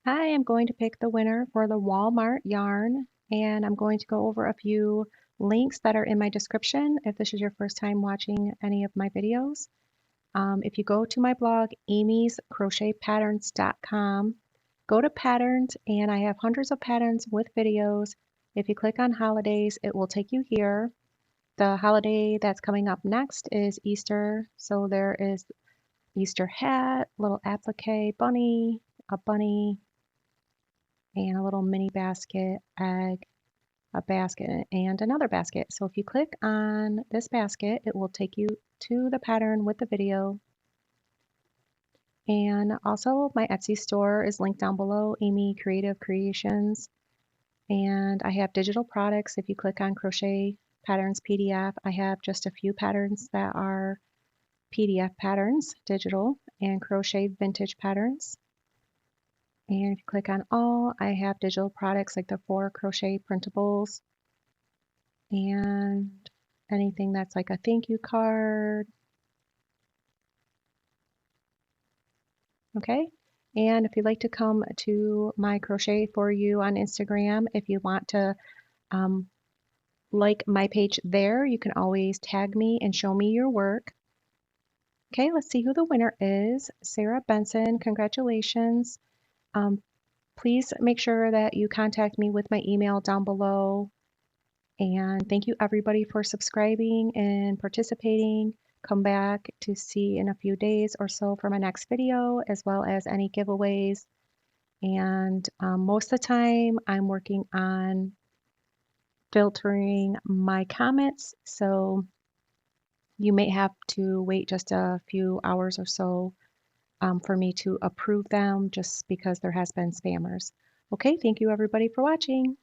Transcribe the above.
Hi, I'm going to pick the winner for the Walmart yarn, and I'm going to go over a few links that are in my description if this is your first time watching any of my videos. If you go to my blog, amyscrochetpatterns.com, go to patterns, and I have hundreds of patterns with videos. If you click on holidays, it will take you here. The holiday that's coming up next is Easter, so there is Easter hat, little applique bunny, a bunny, and a little mini basket, egg, a basket, and another basket. So if you click on this basket, it will take you to the pattern with the video. And also my Etsy store is linked down below, Amy Creative Creations. And I have digital products. If you click on Crochet Patterns PDF, I have just a few patterns that are PDF patterns, digital, and crochet vintage patterns. And if you click on all, I have digital products like the 4 crochet printables and anything that's like a thank you card. Okay. And if you'd like to come to my Crochet For You on Instagram, if you want to um, like my page there, you can always tag me and show me your work. Okay, let's see who the winner is. Sarah Benson, congratulations. Um, please make sure that you contact me with my email down below. And thank you everybody for subscribing and participating. Come back to see in a few days or so for my next video, as well as any giveaways. And most of the time I'm working on filtering my comments, so you may have to wait just a few hours or so for me to approve them just because there has been spammers. Okay, thank you everybody for watching.